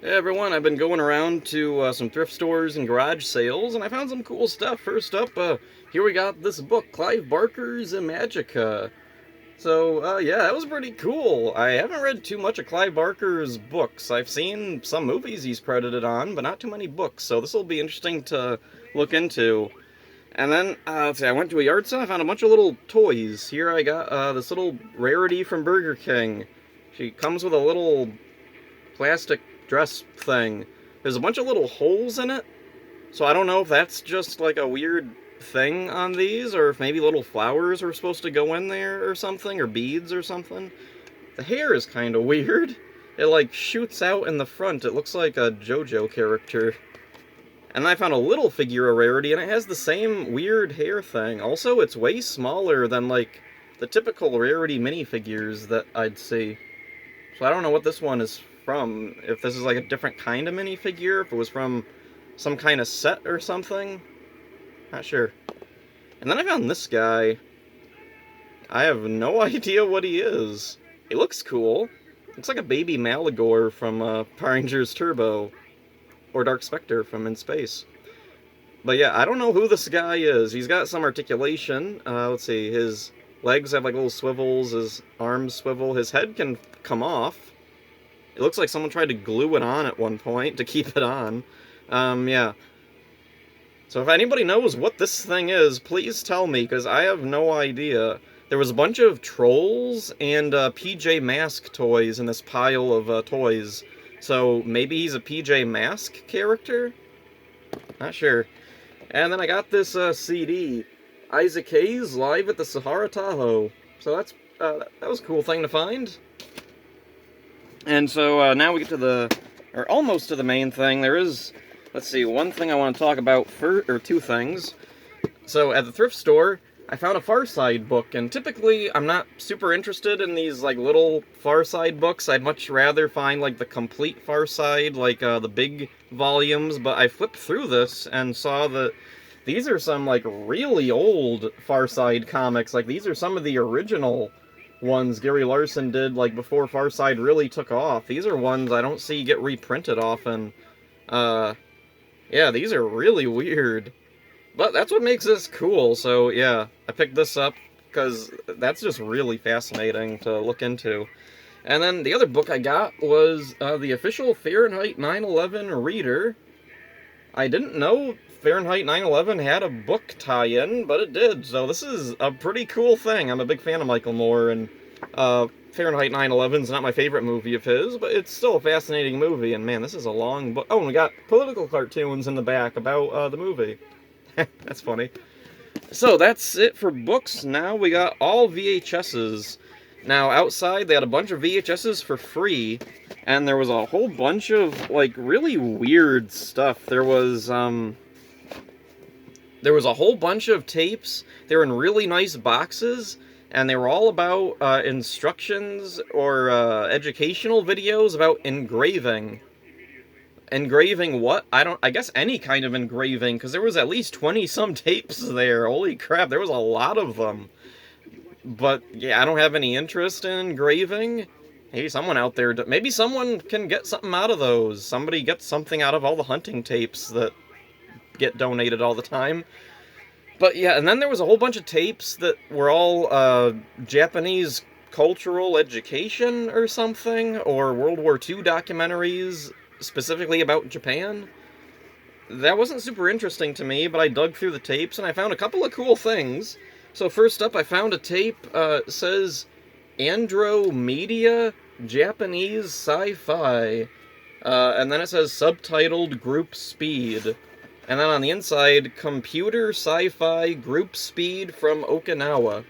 Hey everyone, I've been going around to some thrift stores and garage sales, and I found some cool stuff. First up, here we got this book, Clive Barker's Imagica. Yeah, that was pretty cool. I haven't read too much of Clive Barker's books. I've seen some movies he's credited on, but not too many books, so this will be interesting to look into. And then, let's see, I went to a yard sale, I found a bunch of little toys. Here I got this little rarity from Burger King. She comes with a little plastic dress thing. There's a bunch of little holes in it, so I don't know if that's just like a weird thing on these, or if maybe little flowers are supposed to go in there or something, or beads or something. The hair is kind of weird. It like shoots out in the front. It looks like a JoJo character. And I found a little figure of rarity, and it has the same weird hair thing. Also, it's way smaller than like the typical rarity minifigures that I'd see. So I don't know what this one is from. If this is like a different kind of minifigure, if it was from some kind of set or something. Not sure. And then I found this guy. I have no idea what he is. He looks cool. Looks like a baby Malagor from Power Rangers Turbo. Or Dark Spectre from In Space. But yeah, I don't know who this guy is. He's got some articulation. Let's see, his legs have like little swivels, his arms swivel, his head can come off. It looks like someone tried to glue it on at one point to keep it on. Yeah. So if anybody knows what this thing is, please tell me, because I have no idea. There was a bunch of Trolls and PJ Mask toys in this pile of toys. So maybe he's a PJ Mask character? Not sure. And then I got this CD, Isaac Hayes live at the Sahara Tahoe. So that was a cool thing to find. And so now we get to almost to the main thing. There is, let's see, one thing I want to talk about or two things. So at the thrift store, I found a Far Side book, and typically I'm not super interested in these like little Far Side books. I'd much rather find like the complete Far Side, like the big volumes, but I flipped through this and saw that these are some like really old Far Side comics. Like these are some of the original ones Gary Larson did like before Far Side really took off. These are ones I don't see get reprinted often. Yeah, these are really weird. But that's what makes this cool, so yeah, I picked this up because that's just really fascinating to look into. And then the other book I got was the official Fahrenheit 9/11 reader. I didn't know Fahrenheit 9/11 had a book tie-in, but it did, so this is a pretty cool thing. I'm a big fan of Michael Moore, and Fahrenheit 9/11 is not my favorite movie of his, but it's still a fascinating movie, and man, this is a long book. Oh, and we got political cartoons in the back about the movie. That's funny. So that's it for books. Now we got all VHSs. Now outside they had a bunch of VHSs for free, and there was a whole bunch of like really weird stuff. There was a whole bunch of tapes. They were in really nice boxes, and they were all about instructions or educational videos about engraving. Engraving what? I guess any kind of engraving, because there was at least 20-some tapes there. Holy crap, there was a lot of them. But, yeah, I don't have any interest in engraving. Maybe someone out there, maybe someone can get something out of those. Somebody gets something out of all the hunting tapes that get donated all the time. But, yeah, and then there was a whole bunch of tapes that were all Japanese cultural education or something, or World War II documentaries specifically about Japan. That wasn't super interesting to me, but I dug through the tapes and I found a couple of cool things. So first up, I found a tape, says Andromedia Japanese Sci-Fi. And then it says subtitled Group Speed. And then on the inside, Computer Sci-Fi Group Speed from Okinawa.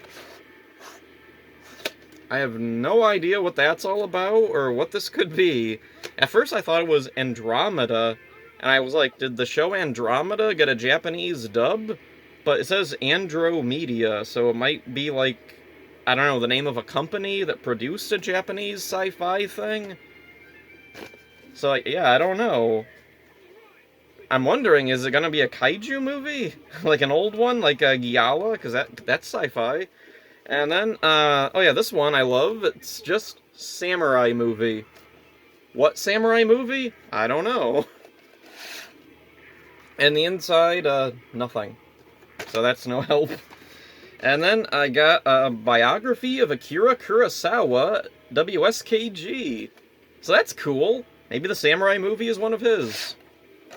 I have no idea what that's all about, or what this could be. At first I thought it was Andromeda, and I was like, did the show Andromeda get a Japanese dub? But it says Andromedia, so it might be like, I don't know, the name of a company that produced a Japanese sci-fi thing? So, yeah, I don't know. I'm wondering, is it gonna be a kaiju movie? Like an old one, like a Gyawa? Because that's sci-fi. And then, oh yeah, this one I love. It's just samurai movie. What samurai movie? I don't know. And the inside, nothing. So that's no help. And then I got a biography of Akira Kurosawa, WSKG. So that's cool. Maybe the samurai movie is one of his.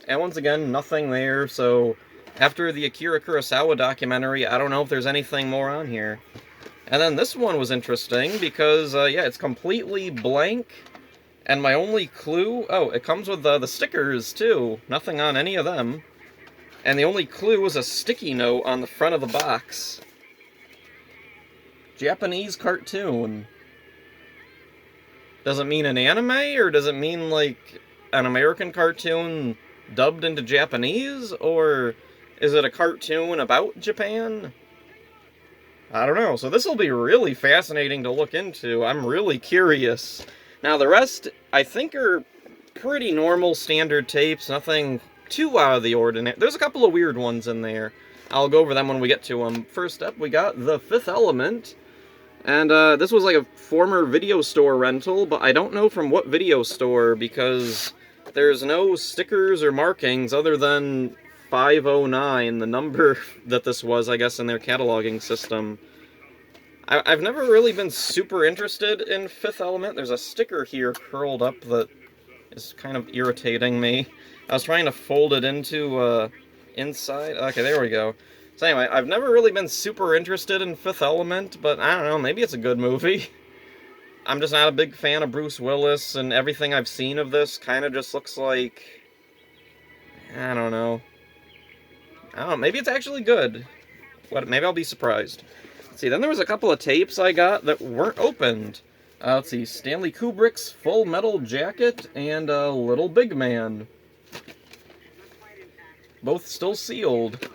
And once again, nothing there, so after the Akira Kurosawa documentary, I don't know if there's anything more on here. And then this one was interesting because, yeah, it's completely blank. And my only clue... Oh, it comes with the stickers, too. Nothing on any of them. And the only clue was a sticky note on the front of the box. Japanese cartoon. Does it mean an anime, or does it mean, like, an American cartoon dubbed into Japanese? Or is it a cartoon about Japan? I don't know. So this will be really fascinating to look into. I'm really curious. Now, the rest, I think, are pretty normal standard tapes. Nothing too out of the ordinary. There's a couple of weird ones in there. I'll go over them when we get to them. First up, we got The Fifth Element. And this was like a former video store rental, but I don't know from what video store, because there's no stickers or markings other than 509, the number that this was, I guess, in their cataloging system. I've never really been super interested in Fifth Element. There's a sticker here curled up that is kind of irritating me. I was trying to fold it into inside. Okay, there we go. So anyway, I've never really been super interested in Fifth Element, but I don't know, maybe it's a good movie. I'm just not a big fan of Bruce Willis, and everything I've seen of this kind of just looks like... I don't know. Maybe it's actually good. Maybe I'll be surprised. Let's see, then there was a couple of tapes I got that weren't opened. Let's see, Stanley Kubrick's Full Metal Jacket and Little Big Man. Both still sealed.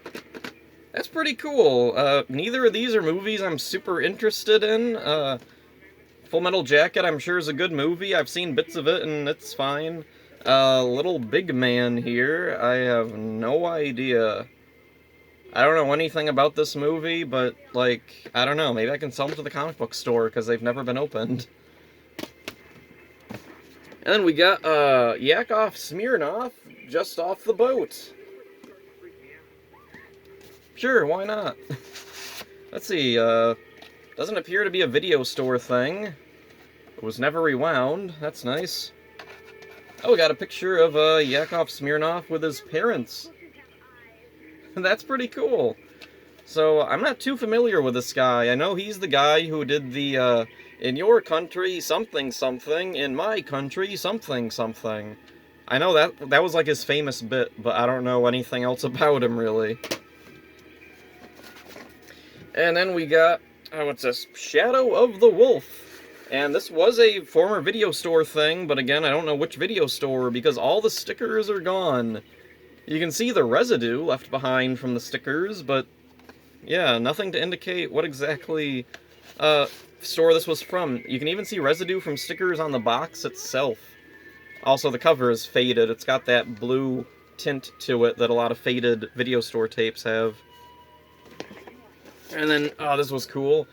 That's pretty cool. Neither of these are movies I'm super interested in. Full Metal Jacket, I'm sure, is a good movie. I've seen bits of it, and it's fine. Little Big Man here, I have no idea. I don't know anything about this movie, but, like, I don't know. Maybe I can sell them to the comic book store, because they've never been opened. And then we got, Yakov Smirnoff, Just Off the Boat. Sure, why not? Let's see, doesn't appear to be a video store thing. It was never rewound. That's nice. Oh, we got a picture of, Yakov Smirnoff with his parents. That's pretty cool. So, I'm not too familiar with this guy. I know he's the guy who did the, in your country, something something, in my country, something something. I know that was like his famous bit, but I don't know anything else about him, really. And then we got, what's this? Shadow of the Wolf. And this was a former video store thing, but again, I don't know which video store, because all the stickers are gone. You can see the residue left behind from the stickers, but yeah, nothing to indicate what exactly store this was from. You can even see residue from stickers on the box itself. Also, the cover is faded. It's got that blue tint to it that a lot of faded video store tapes have. And then, oh, this was cool.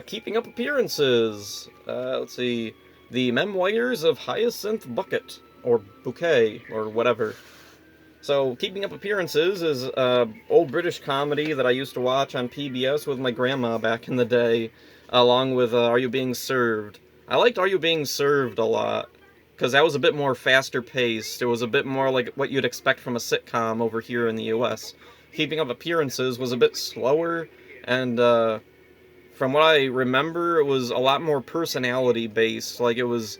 Keeping Up Appearances. Let's see. The Memoirs of Hyacinth Bucket, or Bouquet, or whatever. So, Keeping Up Appearances is an old British comedy that I used to watch on PBS with my grandma back in the day, along with Are You Being Served? I liked Are You Being Served a lot, because that was a bit more faster paced. It was a bit more like what you'd expect from a sitcom over here in the US. Keeping Up Appearances was a bit slower, and from what I remember, it was a lot more personality-based. Like, it was...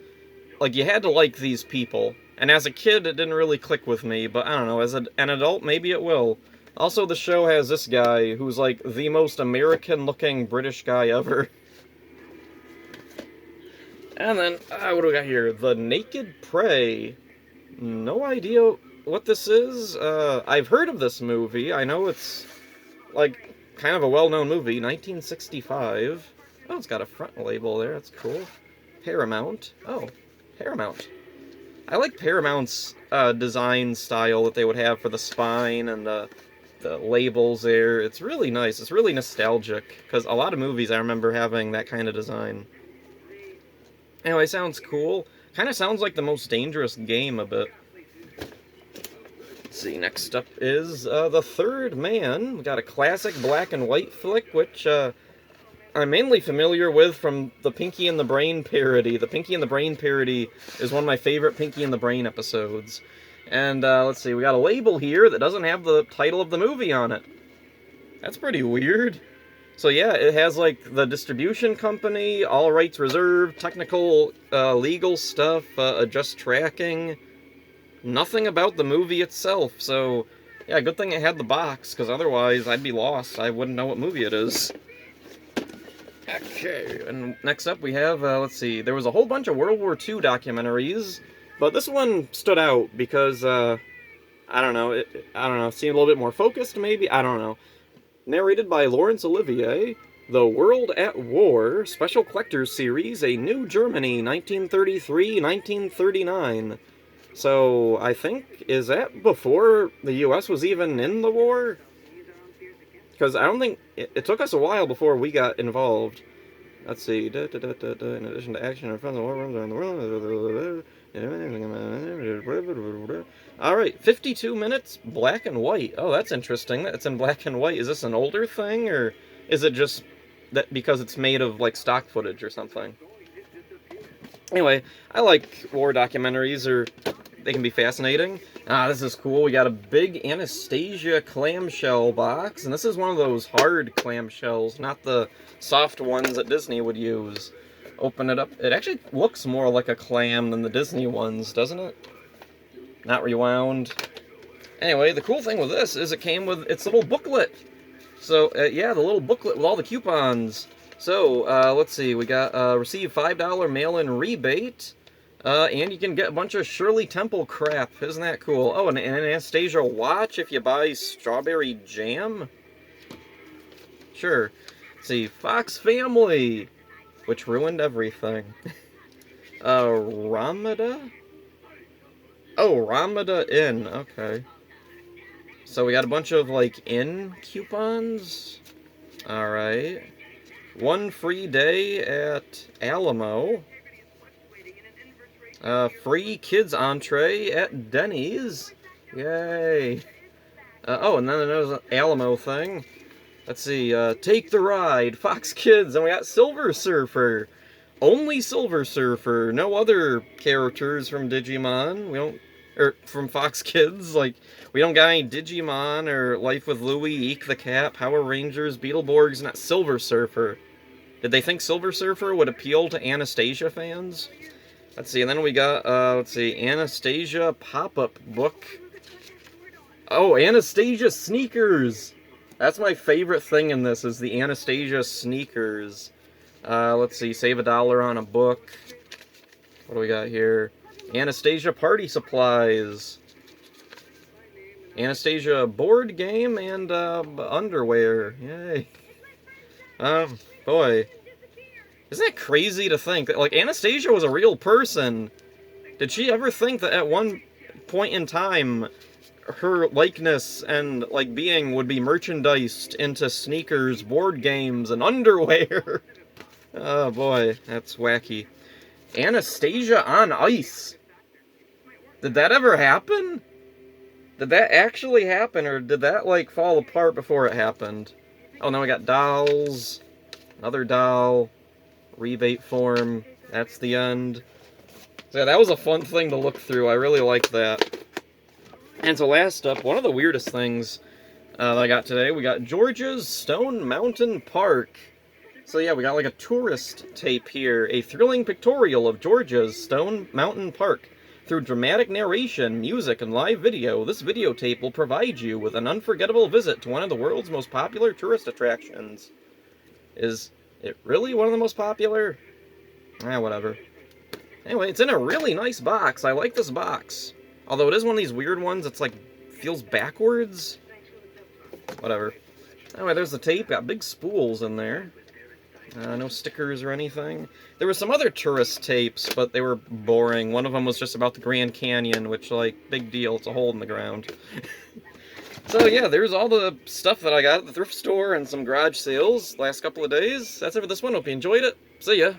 like, you had to like these people. And as a kid, it didn't really click with me, but I don't know, as an adult, maybe it will. Also, the show has this guy, who's, like, the most American-looking British guy ever. And then, what do we got here? The Naked Prey. No idea what this is. I've heard of this movie. I know it's, like, kind of a well-known movie. 1965. Oh, it's got a front label there. That's cool. Paramount. Oh, Paramount. I like Paramount's design style that they would have for the spine and the labels there. It's really nice. It's really nostalgic, because a lot of movies I remember having that kind of design. Anyway, sounds cool. Kind of sounds like The Most Dangerous Game a bit. Let's see, next up is The Third Man. We got a classic black and white flick, which I'm mainly familiar with from the Pinky and the Brain parody. The Pinky and the Brain parody is one of my favorite Pinky and the Brain episodes. And let's see, we got a label here that doesn't have the title of the movie on it. That's pretty weird. So yeah, it has like the distribution company, all rights reserved, technical, legal stuff, adjust tracking. Nothing about the movie itself, so yeah, good thing it had the box, because otherwise I'd be lost. I wouldn't know what movie it is. Okay, and next up we have, let's see, there was a whole bunch of World War II documentaries, but this one stood out because, I don't know, it seemed a little bit more focused, maybe? I don't know. Narrated by Laurence Olivier, The World at War, Special Collectors Series, A New Germany, 1933-1939. So, I think, is that before the U.S. was even in the war? Because I don't think, it took us a while before we got involved. Let's see, in addition to action in front of the war rooms around the world. Alright, 52 minutes, black and white. Oh, that's interesting, that it's in black and white. Is this an older thing, or is it just that because it's made of, like, stock footage or something? Anyway, I like war documentaries, or they can be fascinating. Ah, this is cool. We got a big Anastasia clamshell box, and this is one of those hard clamshells, not the soft ones that Disney would use. Open it up. It actually looks more like a clam than the Disney ones, doesn't it? Not rewound. Anyway, the cool thing with this is it came with its little booklet. So, yeah, the little booklet with all the coupons. So, let's see. We got receive $5 mail-in rebate. And you can get a bunch of Shirley Temple crap. Isn't that cool? Oh, and an Anastasia watch if you buy strawberry jam? Sure. Let's see, Fox Family, which ruined everything. Ramada? Oh, Ramada Inn, okay. So we got a bunch of, like, inn coupons? Alright. One free day at Alamo. Free kids entree at Denny's. Yay. Oh, and then there's an Alamo thing. Let's see, Take the Ride, Fox Kids, and we got Silver Surfer. Only Silver Surfer, no other characters from Digimon. We don't, or from Fox Kids, like, we don't got any Digimon, or Life with Louie, Eek the Cat, Power Rangers, Beetleborgs, not Silver Surfer. Did they think Silver Surfer would appeal to Anastasia fans? Let's see, and then we got, let's see, Anastasia pop-up book. Oh, Anastasia sneakers! That's my favorite thing in this, is the Anastasia sneakers. Let's see, save $1 on a book. What do we got here? Anastasia party supplies. Anastasia board game and, underwear. Yay. Boy. Isn't that crazy to think that, like, Anastasia was a real person? Did she ever think that at one point in time, her likeness and, like, being would be merchandised into sneakers, board games, and underwear? Oh, boy, that's wacky. Anastasia on ice. Did that ever happen? Did that actually happen, or did that, like, fall apart before it happened? Oh, now we got dolls. Another doll. Rebate form. That's the end. So yeah, that was a fun thing to look through. I really liked that. And so last up, one of the weirdest things that I got today, we got Georgia's Stone Mountain Park. So yeah, we got like a tourist tape here. A thrilling pictorial of Georgia's Stone Mountain Park. Through dramatic narration, music, and live video, this videotape will provide you with an unforgettable visit to one of the world's most popular tourist attractions. Is it really one of the most popular? Whatever. Anyway, it's in a really nice box. I like this box. Although it is one of these weird ones, it's like, feels backwards. Whatever. Anyway, there's the tape. Got big spools in there. No stickers or anything. There were some other tourist tapes, but they were boring. One of them was just about the Grand Canyon, which, like, big deal. It's a hole in the ground. So yeah, there's all the stuff that I got at the thrift store and some garage sales last couple of days. That's it for this one. Hope you enjoyed it. See ya.